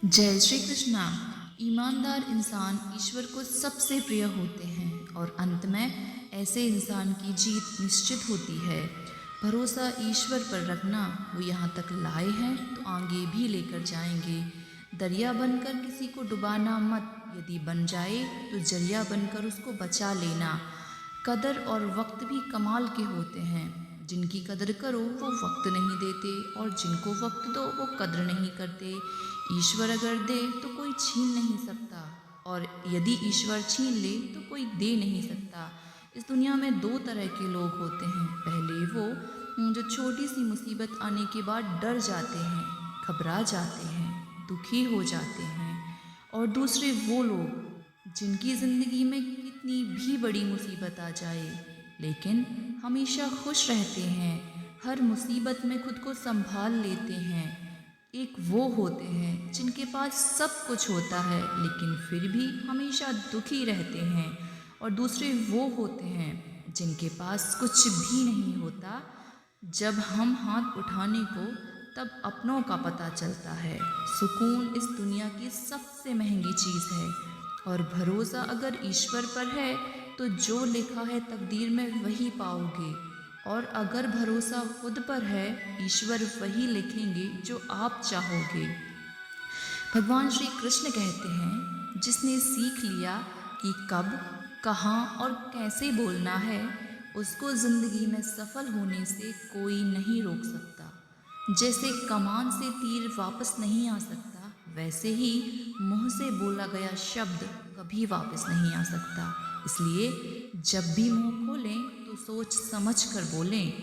जय श्री कृष्णा। ईमानदार इंसान ईश्वर को सबसे प्रिय होते हैं और अंत में ऐसे इंसान की जीत निश्चित होती है। भरोसा ईश्वर पर रखना, वो यहाँ तक लाए हैं तो आगे भी लेकर जाएंगे। दरिया बनकर किसी को डुबाना मत, यदि बन जाए तो जरिया बनकर उसको बचा लेना। कदर और वक्त भी कमाल के होते हैं। जिनकी कदर करो वो वक्त नहीं देते और जिनको वक्त दो वो कदर नहीं करते। ईश्वर अगर दे तो कोई छीन नहीं सकता और यदि ईश्वर छीन ले तो कोई दे नहीं सकता। इस दुनिया में दो तरह के लोग होते हैं। पहले वो जो छोटी सी मुसीबत आने के बाद डर जाते हैं, घबरा जाते हैं, दुखी हो जाते हैं। और दूसरे वो लोग जिनकी ज़िंदगी में कितनी भी बड़ी मुसीबत आ जाए लेकिन हमेशा खुश रहते हैं, हर मुसीबत में खुद को संभाल लेते हैं। एक वो होते हैं जिनके पास सब कुछ होता है लेकिन फिर भी हमेशा दुखी रहते हैं। और दूसरे वो होते हैं जिनके पास कुछ भी नहीं होता, जब हम हाथ उठाने को तब अपनों का पता चलता है। सुकून इस दुनिया की सबसे महंगी चीज़ है और भरोसा अगर ईश्वर पर है तो जो लिखा है तकदीर में वही पाओगे। और अगर भरोसा खुद पर है, ईश्वर वही लिखेंगे जो आप चाहोगे। भगवान श्री कृष्ण कहते हैं, जिसने सीख लिया कि कब, कहाँ और कैसे बोलना है, उसको ज़िंदगी में सफल होने से कोई नहीं रोक सकता। जैसे कमान से तीर वापस नहीं आ सकता, वैसे ही मुंह से बोला गया शब्द कभी वापस नहीं आ सकता। इसलिए जब भी मुंह खोलें तो सोच समझ कर बोलें।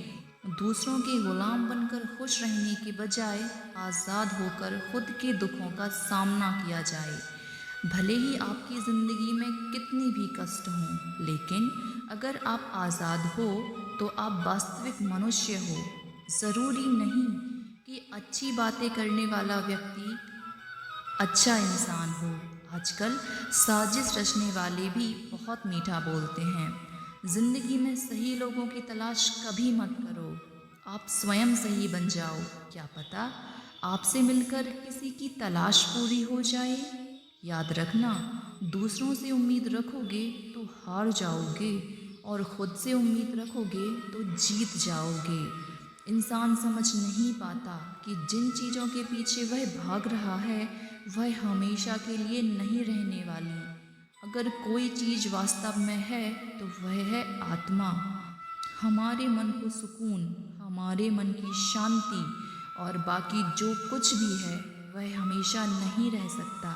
दूसरों के गुलाम बनकर खुश रहने के बजाय आज़ाद होकर खुद के दुखों का सामना किया जाए। भले ही आपकी ज़िंदगी में कितनी भी कष्ट हों, लेकिन अगर आप आज़ाद हो तो आप वास्तविक मनुष्य हो। ज़रूरी नहीं कि अच्छी बातें करने वाला व्यक्ति अच्छा इंसान हो। आजकल साजिश रचने वाले भी बहुत मीठा बोलते हैं। जिंदगी में सही लोगों की तलाश कभी मत करो, आप स्वयं सही बन जाओ। क्या पता आपसे मिलकर किसी की तलाश पूरी हो जाए। याद रखना, दूसरों से उम्मीद रखोगे तो हार जाओगे और खुद से उम्मीद रखोगे तो जीत जाओगे। इंसान समझ नहीं पाता कि जिन चीज़ों के पीछे वह भाग रहा है वह हमेशा के लिए नहीं रहने वाली। अगर कोई चीज़ वास्तव में है तो वह है आत्मा। हमारे मन को सुकून, हमारे मन की शांति और बाकी जो कुछ भी है वह हमेशा नहीं रह सकता।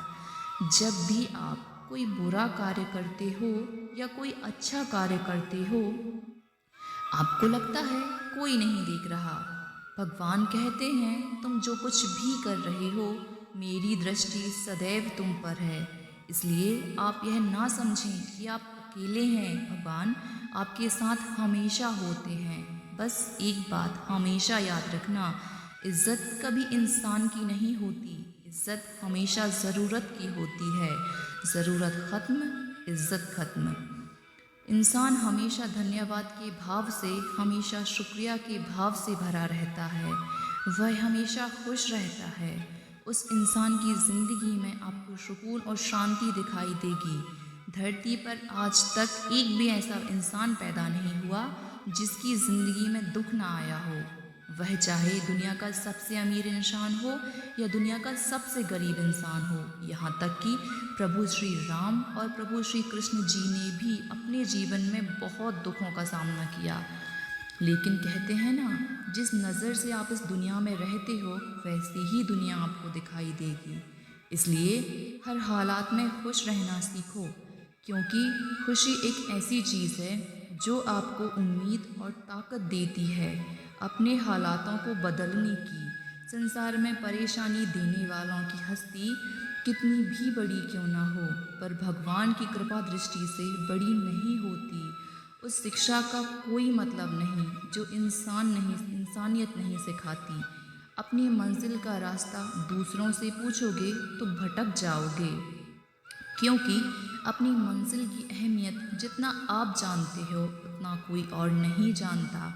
जब भी आप कोई बुरा कार्य करते हो या कोई अच्छा कार्य करते हो, आपको लगता है कोई नहीं देख रहा। भगवान कहते हैं, तुम जो कुछ भी कर रहे हो मेरी दृष्टि सदैव तुम पर है। इसलिए आप यह ना समझें कि आप अकेले हैं। भगवान आपके साथ हमेशा होते हैं। बस एक बात हमेशा याद रखना, इज्जत कभी इंसान की नहीं होती, इज्जत हमेशा ज़रूरत की होती है। ज़रूरत ख़त्म, इज्जत ख़त्म। इंसान हमेशा धन्यवाद के भाव से, हमेशा शुक्रिया के भाव से भरा रहता है। वह हमेशा खुश रहता है। उस इंसान की ज़िंदगी में आपको सुकून और शांति दिखाई देगी। धरती पर आज तक एक भी ऐसा इंसान पैदा नहीं हुआ जिसकी ज़िंदगी में दुख ना आया हो। वह चाहे दुनिया का सबसे अमीर इंसान हो या दुनिया का सबसे गरीब इंसान हो। यहाँ तक कि प्रभु श्री राम और प्रभु श्री कृष्ण जी ने भी अपने जीवन में बहुत दुखों का सामना किया। लेकिन कहते हैं ना, जिस नज़र से आप इस दुनिया में रहते हो वैसी ही दुनिया आपको दिखाई देगी। इसलिए हर हालात में खुश रहना सीखो, क्योंकि खुशी एक ऐसी चीज़ है जो आपको उम्मीद और ताकत देती है अपने हालातों को बदलने की। संसार में परेशानी देने वालों की हस्ती कितनी भी बड़ी क्यों ना हो, पर भगवान की कृपा दृष्टि से बड़ी नहीं होती। उस शिक्षा का कोई मतलब नहीं जो इंसानियत नहीं सिखाती। अपनी मंजिल का रास्ता दूसरों से पूछोगे तो भटक जाओगे, क्योंकि अपनी मंजिल की अहमियत जितना आप जानते हो उतना कोई और नहीं जानता।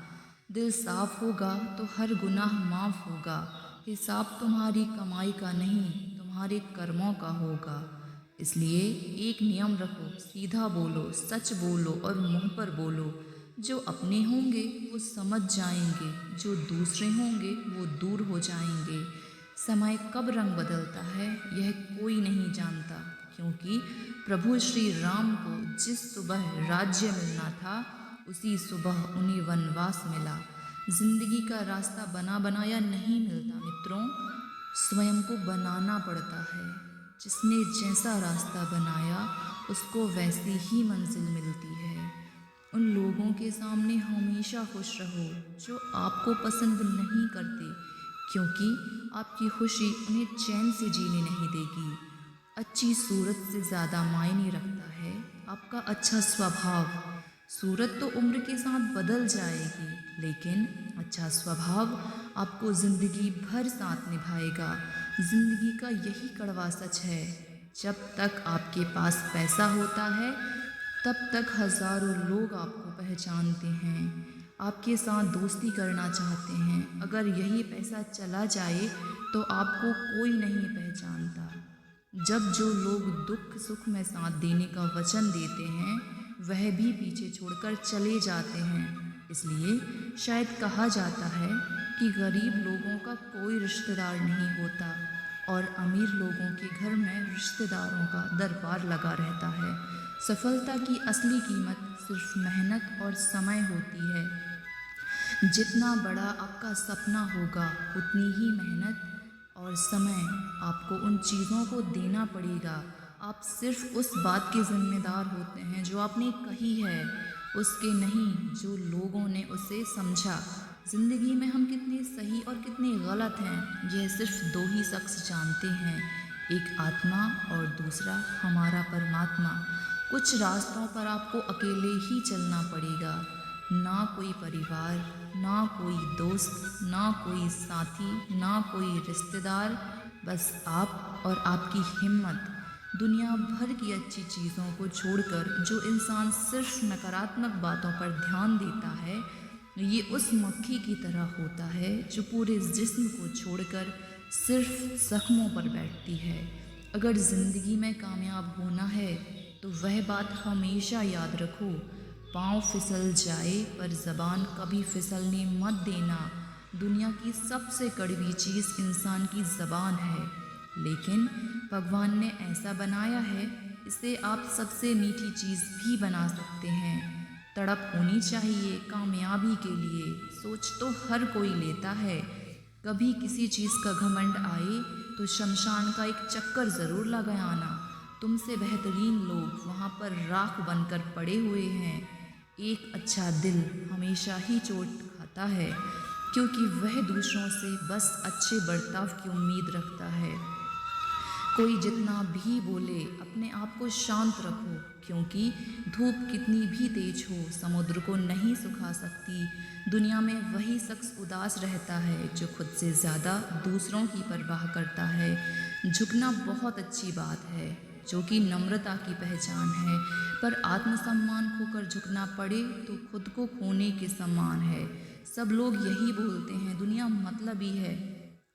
दिल साफ होगा तो हर गुनाह माफ़ होगा। हिसाब तुम्हारी कमाई का नहीं, तुम्हारे कर्मों का होगा। इसलिए एक नियम रखो, सीधा बोलो, सच बोलो और मुंह पर बोलो। जो अपने होंगे वो समझ जाएंगे, जो दूसरे होंगे वो दूर हो जाएंगे। समय कब रंग बदलता है यह कोई नहीं जानता, क्योंकि प्रभु श्री राम को जिस सुबह राज्य मिलना था उसी सुबह उन्हें वनवास मिला। जिंदगी का रास्ता बना बनाया नहीं मिलता मित्रों, स्वयं को बनाना पड़ता है। जिसने जैसा रास्ता बनाया उसको वैसी ही मंजिल मिलती है। उन लोगों के सामने हमेशा खुश रहो जो आपको पसंद नहीं करते, क्योंकि आपकी खुशी उन्हें चैन से जीने नहीं देगी। अच्छी सूरत से ज़्यादा मायने रखता है आपका अच्छा स्वभाव। सूरत तो उम्र के साथ बदल जाएगी, लेकिन अच्छा स्वभाव आपको ज़िंदगी भर साथ निभाएगा। ज़िंदगी का यही कड़वा सच है, जब तक आपके पास पैसा होता है तब तक हज़ारों लोग आपको पहचानते हैं, आपके साथ दोस्ती करना चाहते हैं। अगर यही पैसा चला जाए तो आपको कोई नहीं पहचानता। जब जो लोग दुख सुख में साथ देने का वचन देते हैं वह भी पीछे छोड़कर चले जाते हैं। इसलिए शायद कहा जाता है कि गरीब लोगों का कोई रिश्तेदार नहीं होता और अमीर लोगों के घर में रिश्तेदारों का दरबार लगा रहता है। सफलता की असली कीमत सिर्फ मेहनत और समय होती है। जितना बड़ा आपका सपना होगा उतनी ही मेहनत और समय आपको उन चीज़ों को देना पड़ेगा। आप सिर्फ उस बात के ज़िम्मेदार होते हैं जो आपने कही है, उसके नहीं जो लोगों ने उसे समझा। ज़िंदगी में हम कितने सही और कितने गलत हैं यह सिर्फ दो ही शख्स जानते हैं, एक आत्मा और दूसरा हमारा परमात्मा। कुछ रास्तों पर आपको अकेले ही चलना पड़ेगा, ना कोई परिवार, ना कोई दोस्त, ना कोई साथी, ना कोई रिश्तेदार, बस आप और आपकी हिम्मत। दुनिया भर की अच्छी चीज़ों को छोड़कर जो इंसान सिर्फ नकारात्मक बातों पर ध्यान देता है ये उस मक्खी की तरह होता है जो पूरे जिस्म को छोड़कर सिर्फ जख्मों पर बैठती है। अगर ज़िंदगी में कामयाब होना है तो वह बात हमेशा याद रखो, पाँव फिसल जाए पर ज़बान कभी फिसलने मत देना। दुनिया की सबसे कड़वी चीज़ इंसान की ज़बान है, लेकिन भगवान ने ऐसा बनाया है इसे आप सबसे मीठी चीज़ भी बना सकते हैं। तड़प होनी चाहिए कामयाबी के लिए, सोच तो हर कोई लेता है। कभी किसी चीज़ का घमंड आए तो शमशान का एक चक्कर ज़रूर लगा आना। तुमसे बेहतरीन लोग वहाँ पर राख बनकर पड़े हुए हैं। एक अच्छा दिल हमेशा ही चोट खाता है, क्योंकि वह दूसरों से बस अच्छे बर्ताव की उम्मीद रखता है। कोई जितना भी बोले अपने आप को शांत रखो, क्योंकि धूप कितनी भी तेज हो समुद्र को नहीं सुखा सकती। दुनिया में वही शख्स उदास रहता है जो खुद से ज़्यादा दूसरों की परवाह करता है। झुकना बहुत अच्छी बात है जो कि नम्रता की पहचान है, पर आत्मसम्मान खोकर झुकना पड़े तो खुद को खोने के समान है। सब लोग यही बोलते हैं दुनिया मतलबी है,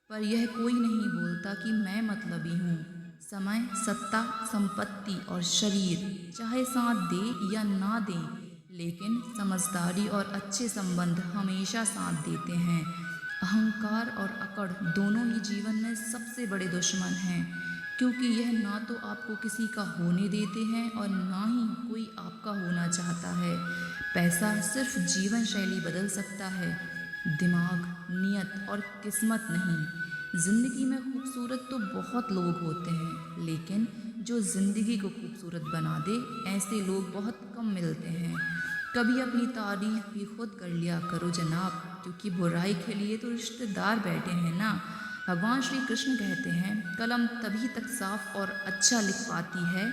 पर यह कोई नहीं बोलता कि मैं मतलबी हूँ। समय, सत्ता, संपत्ति और शरीर चाहे साथ दे या ना दे, लेकिन समझदारी और अच्छे संबंध हमेशा साथ देते हैं। अहंकार और अकड़ दोनों ही जीवन में सबसे बड़े दुश्मन हैं, क्योंकि यह ना तो आपको किसी का होने देते हैं और ना ही कोई आपका होना चाहता है। पैसा सिर्फ जीवन शैली बदल सकता है, दिमाग, नियत और किस्मत नहीं। ज़िंदगी में खूबसूरत तो बहुत लोग होते हैं, लेकिन जो ज़िंदगी को खूबसूरत बना दे ऐसे लोग बहुत कम मिलते हैं। कभी अपनी तारीफ भी खुद कर लिया करो जनाब, क्योंकि बुराई के लिए तो रिश्तेदार बैठे हैं ना। भगवान श्री कृष्ण कहते हैं कलम तभी तक साफ और अच्छा लिख पाती है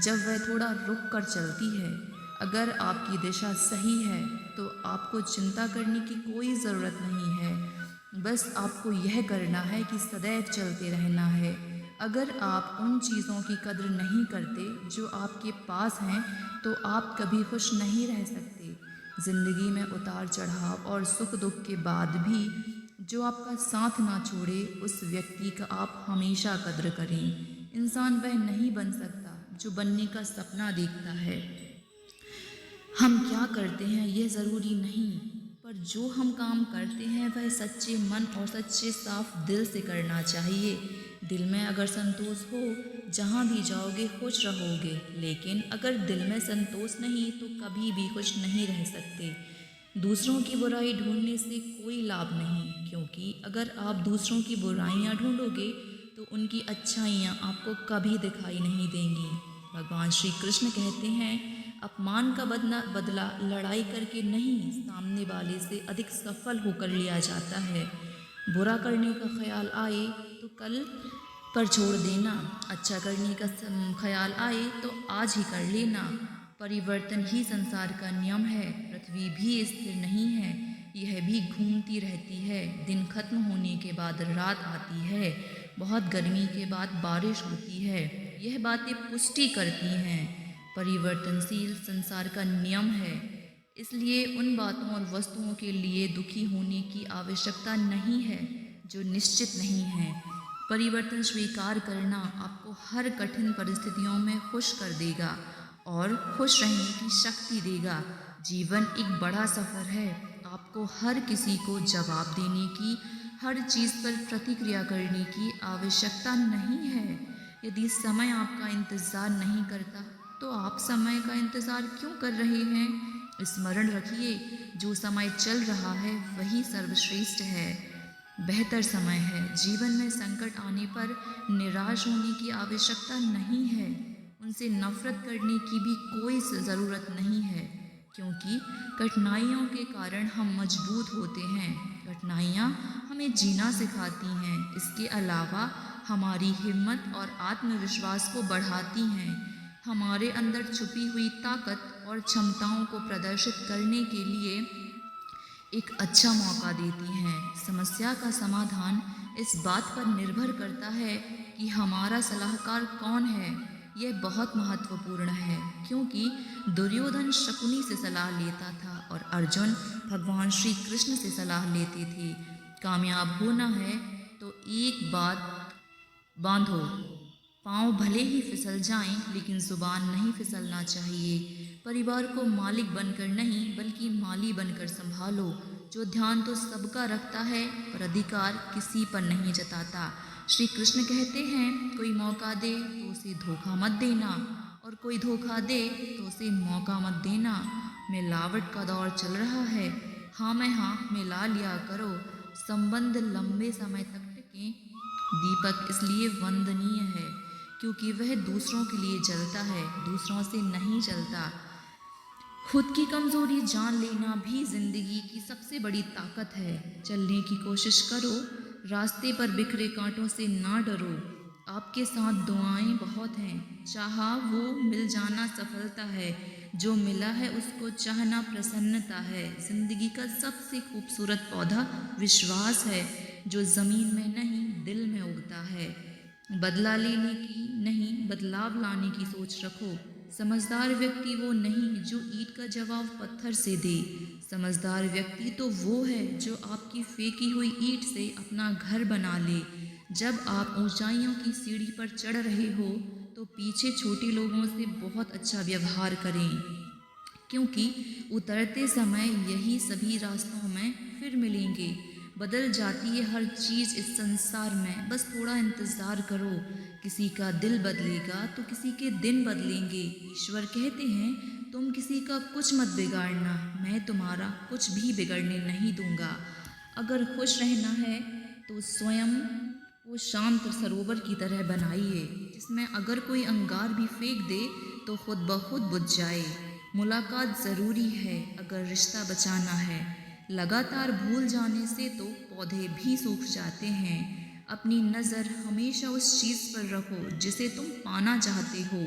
जब वह थोड़ा रुक कर चलती है। अगर आपकी दिशा सही है तो आपको चिंता करने की कोई ज़रूरत नहीं है, बस आपको यह करना है कि सदैव चलते रहना है। अगर आप उन चीज़ों की कद्र नहीं करते जो आपके पास हैं तो आप कभी खुश नहीं रह सकते। ज़िंदगी में उतार चढ़ाव और सुख दुख के बाद भी जो आपका साथ ना छोड़े उस व्यक्ति का आप हमेशा कद्र करें। इंसान वह नहीं बन सकता जो बनने का सपना देखता है। हम क्या करते हैं यह ज़रूरी नहीं, पर जो हम काम करते हैं वह सच्चे मन और सच्चे साफ दिल से करना चाहिए। दिल में अगर संतोष हो, जहाँ भी जाओगे खुश रहोगे, लेकिन अगर दिल में संतोष नहीं तो कभी भी खुश नहीं रह सकते। दूसरों की बुराई ढूंढने से कोई लाभ नहीं, क्योंकि अगर आप दूसरों की बुराइयां ढूंढोगे तो उनकी अच्छाइयां आपको कभी दिखाई नहीं देंगी। भगवान श्री कृष्ण कहते हैं, अपमान का बदला लड़ाई करके नहीं, सामने वाले से अधिक सफल होकर लिया जाता है। बुरा करने का ख्याल आए तो कल पर छोड़ देना, अच्छा करने का ख्याल आए तो आज ही कर लेना। परिवर्तन ही संसार का नियम है। पृथ्वी भी स्थिर नहीं है, यह भी घूमती रहती है। दिन खत्म होने के बाद रात आती है, बहुत गर्मी के बाद बारिश होती है। यह बातें पुष्टि करती हैं परिवर्तनशील संसार का नियम है। इसलिए उन बातों और वस्तुओं के लिए दुखी होने की आवश्यकता नहीं है जो निश्चित नहीं है। परिवर्तन स्वीकार करना आपको हर कठिन परिस्थितियों में खुश कर देगा और खुश रहने की शक्ति देगा। जीवन एक बड़ा सफ़र है। आपको हर किसी को जवाब देने की, हर चीज़ पर प्रतिक्रिया करने की आवश्यकता नहीं है। यदि समय आपका इंतज़ार नहीं करता तो आप समय का इंतज़ार क्यों कर रहे हैं? स्मरण रखिए, जो समय चल रहा है वही सर्वश्रेष्ठ है, बेहतर समय है। जीवन में संकट आने पर निराश होने की आवश्यकता नहीं है। उनसे नफरत करने की भी कोई ज़रूरत नहीं है, क्योंकि कठिनाइयों के कारण हम मजबूत होते हैं। कठिनाइयाँ हमें जीना सिखाती हैं। इसके अलावा हमारी हिम्मत और आत्मविश्वास को बढ़ाती हैं। हमारे अंदर छुपी हुई ताकत और क्षमताओं को प्रदर्शित करने के लिए एक अच्छा मौका देती हैं। समस्या का समाधान इस बात पर निर्भर करता है कि हमारा सलाहकार कौन है। यह बहुत महत्वपूर्ण है, क्योंकि दुर्योधन शकुनी से सलाह लेता था और अर्जुन भगवान श्री कृष्ण से सलाह लेते थे। कामयाब होना है तो एक बात बांधो, पाँव भले ही फिसल जाएं, लेकिन जुबान नहीं फिसलना चाहिए। परिवार को मालिक बनकर नहीं बल्कि माली बनकर संभालो। जो ध्यान तो सबका रखता है पर अधिकार किसी पर नहीं जताता। श्री कृष्ण कहते हैं, कोई मौका दे तो उसे धोखा मत देना, और कोई धोखा दे तो उसे मौका मत देना। मिलावट का दौर चल रहा है, हाँ में हाँ मिला लिया करो। संबंध लंबे समय तक टिके। दीपक इसलिए वंदनीय है क्योंकि वह दूसरों के लिए जलता है, दूसरों से नहीं जलता। खुद की कमज़ोरी जान लेना भी जिंदगी की सबसे बड़ी ताकत है। चलने की कोशिश करो, रास्ते पर बिखरे कांटों से ना डरो। आपके साथ दुआएं बहुत हैं, चाहा वो मिल जाना सफलता है, जो मिला है उसको चाहना प्रसन्नता है। जिंदगी का सबसे खूबसूरत पौधा विश्वास है, जो ज़मीन में नहीं दिल में उगता है। बदला लेने की नहीं बदलाव लाने की सोच रखो। समझदार व्यक्ति वो नहीं जो ईंट का जवाब पत्थर से दे। समझदार व्यक्ति तो वो है जो आपकी फेंकी हुई ईंट से अपना घर बना ले। जब आप ऊंचाइयों की सीढ़ी पर चढ़ रहे हो तो पीछे छोटे लोगों से बहुत अच्छा व्यवहार करें, क्योंकि उतरते समय यही सभी रास्तों में फिर मिलेंगे। बदल जाती है हर चीज़ इस संसार में, बस थोड़ा इंतज़ार करो। किसी का दिल बदलेगा तो किसी के दिन बदलेंगे। ईश्वर कहते हैं, तुम किसी का कुछ मत बिगाड़ना, मैं तुम्हारा कुछ भी बिगड़ने नहीं दूंगा। अगर खुश रहना है तो स्वयं को शांत सरोवर की तरह बनाइए, जिसमें अगर कोई अंगार भी फेंक दे तो खुद ब खुद बुझ जाए। मुलाकात ज़रूरी है अगर रिश्ता बचाना है। लगातार भूल जाने से तो पौधे भी सूख जाते हैं। अपनी नज़र हमेशा उस चीज़ पर रखो जिसे तुम पाना चाहते हो,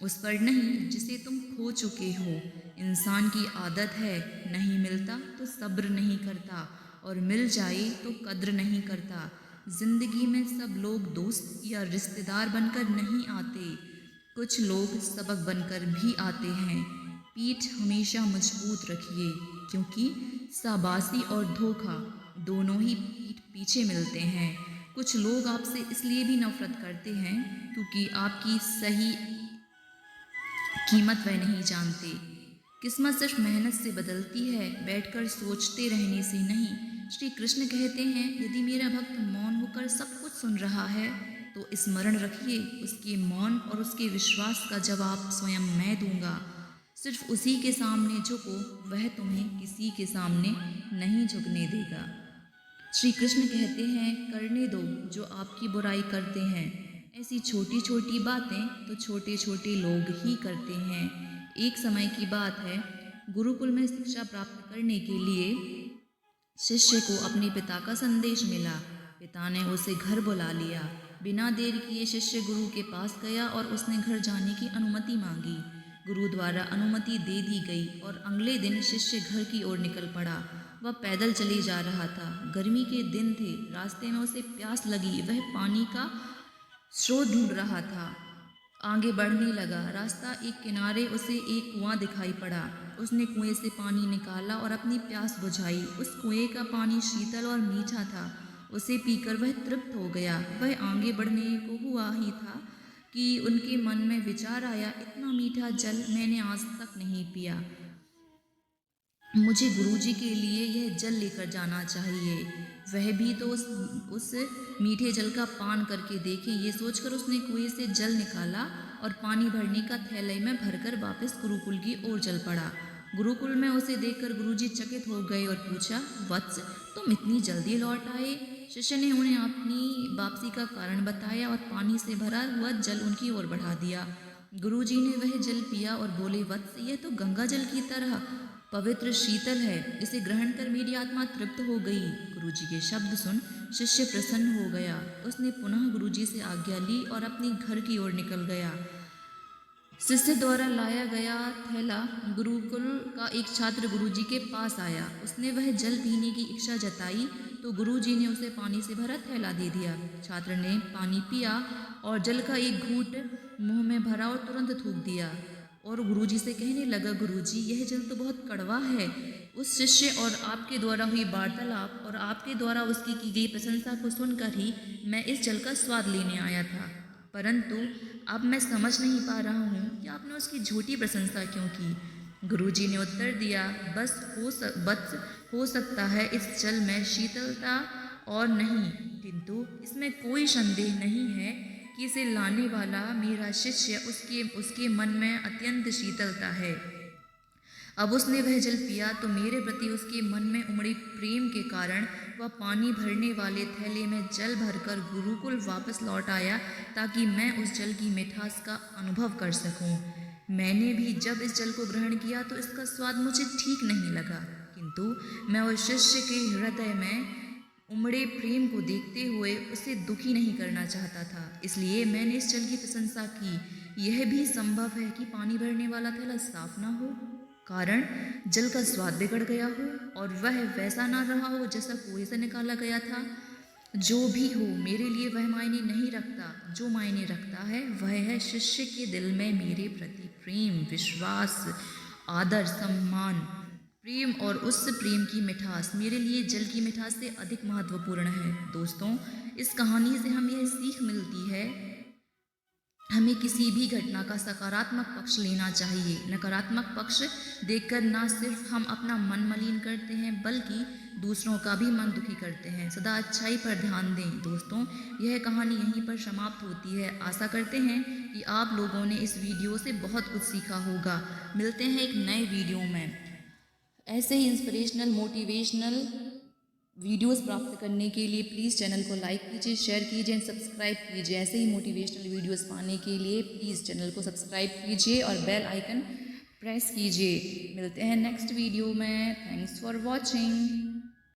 उस पर नहीं जिसे तुम खो चुके हो। इंसान की आदत है, नहीं मिलता तो सब्र नहीं करता, और मिल जाए तो कद्र नहीं करता। जिंदगी में सब लोग दोस्त या रिश्तेदार बनकर नहीं आते, कुछ लोग सबक बनकर भी आते हैं। पीठ हमेशा मजबूत रखिए, क्योंकि शाबाशी और धोखा दोनों ही पीठ पीछे मिलते हैं। कुछ लोग आपसे इसलिए भी नफरत करते हैं क्योंकि आपकी सही कीमत वह नहीं जानते। किस्मत सिर्फ मेहनत से बदलती है, बैठकर सोचते रहने से नहीं। श्री कृष्ण कहते हैं, यदि मेरा भक्त मौन होकर सब कुछ सुन रहा है तो स्मरण रखिए, उसके मौन और उसके विश्वास का जवाब स्वयं मैं दूंगा। सिर्फ उसी के सामने झुको, वह तुम्हें किसी के सामने नहीं झुकने देगा। श्री कृष्ण कहते हैं, करने दो जो आपकी बुराई करते हैं। ऐसी छोटी छोटी बातें तो छोटे छोटे लोग ही करते हैं। एक समय की बात है, गुरुकुल में शिक्षा प्राप्त करने के लिए शिष्य को अपने पिता का संदेश मिला। पिता ने उसे घर बुला लिया। बिना देर किए शिष्य गुरु के पास गया और उसने घर जाने की अनुमति मांगी। गुरु द्वारा अनुमति दे दी गई और अगले दिन शिष्य घर की ओर निकल पड़ा। वह पैदल चले जा रहा था। गर्मी के दिन थे, रास्ते में उसे प्यास लगी। वह पानी का स्रोत ढूंढ रहा था। आगे बढ़ने लगा। रास्ता एक किनारे उसे एक कुआं दिखाई पड़ा। उसने कुएं से पानी निकाला और अपनी प्यास बुझाई। उस कुएं का पानी शीतल और मीठा था। उसे पीकर वह तृप्त हो गया। वह आगे बढ़ने को हुआ ही था कि उनके मन में विचार आया, इतना मीठा जल मैंने आज तक नहीं पिया। मुझे गुरुजी के लिए यह जल लेकर जाना चाहिए। वह भी तो उस मीठे जल का पान करके देखें। ये सोचकर उसने कुएं से जल निकाला और पानी भरने का थैले में भरकर वापस गुरुकुल की ओर चल पड़ा। गुरुकुल में उसे देखकर गुरुजी चकित हो गए और पूछा, वत्स, तुम इतनी जल्दी लौट आए? शिष्य ने उन्हें अपनी वापसी का कारण बताया और पानी से भरा हुआ जल उनकी ओर बढ़ा दिया। गुरुजी ने वह जल पिया और बोले, वत्स, यह तो गंगा जल की तरह पवित्र शीतल है। इसे ग्रहण कर मेरी आत्मा तृप्त हो गई। गुरुजी के शब्द सुन शिष्य प्रसन्न हो गया। उसने पुनः गुरुजी से आज्ञा ली और अपने घर की ओर निकल गया। शिष्य द्वारा लाया गया थैला गुरुकुल का एक छात्र गुरुजी के पास आया। उसने वह जल पीने की इच्छा जताई तो गुरुजी ने उसे पानी से भरा थैला दे दिया। छात्र ने पानी पिया और जल का एक घूंट मुंह में भरा और तुरंत थूक दिया और गुरुजी से कहने लगा, गुरुजी, यह जल तो बहुत कड़वा है। उस शिष्य और आपके द्वारा हुई वार्तालाप और आपके द्वारा उसकी की गई प्रशंसा को सुनकर ही मैं इस जल का स्वाद लेने आया था, परंतु अब मैं समझ नहीं पा रहा हूँ कि आपने उसकी झूठी प्रशंसा क्यों की। गुरुजी ने उत्तर दिया, बस हो सकता है इस जल में शीतलता और नहीं, किंतु इसमें कोई संदेह नहीं है कि इसे लाने वाला मेरा शिष्य उसके मन में अत्यंत शीतलता है। अब उसने वह जल पिया तो मेरे प्रति उसके मन में उमड़ी प्रेम के कारण वह पानी भरने वाले थैले में जल भरकर गुरुकुल वापस लौट आया ताकि मैं उस जल की मिठास का अनुभव कर सकूं। मैंने भी जब इस जल को ग्रहण किया तो इसका स्वाद मुझे ठीक नहीं लगा, किंतु मैं उस शिष्य के हृदय में उमड़े प्रेम को देखते हुए उसे दुखी नहीं करना चाहता था, इसलिए मैंने इस जल की प्रशंसा की। यह भी संभव है कि पानी भरने वाला थैला साफ ना हो, कारण जल का स्वाद बिगड़ गया हो और वह वैसा ना रहा हो जैसा कुएं से निकाला गया था। जो भी हो, मेरे लिए वह मायने नहीं रखता। जो मायने रखता है वह है शिष्य के दिल में मेरे प्रति प्रेम, विश्वास, आदर, सम्मान, प्रेम और उस प्रेम की मिठास मेरे लिए जल की मिठास से अधिक महत्वपूर्ण है। दोस्तों, इस कहानी से हमें यह सीख मिलती है, हमें किसी भी घटना का सकारात्मक पक्ष लेना चाहिए। नकारात्मक पक्ष देखकर ना सिर्फ हम अपना मन मलिन करते हैं बल्कि दूसरों का भी मन दुखी करते हैं। सदा अच्छाई पर ध्यान दें। दोस्तों, यह कहानी यहीं पर समाप्त होती है। आशा करते हैं कि आप लोगों ने इस वीडियो से बहुत कुछ सीखा होगा। मिलते हैं एक नए वीडियो में। ऐसे ही इंस्पिरेशनल, मोटिवेशनल वीडियोस प्राप्त करने के लिए प्लीज़ चैनल को लाइक कीजिए, शेयर कीजिए एंड सब्सक्राइब कीजिए। ऐसे ही मोटिवेशनल वीडियोस पाने के लिए प्लीज़ चैनल को सब्सक्राइब कीजिए और बेल आइकन प्रेस कीजिए। मिलते हैं नेक्स्ट वीडियो में। Thanks for watching.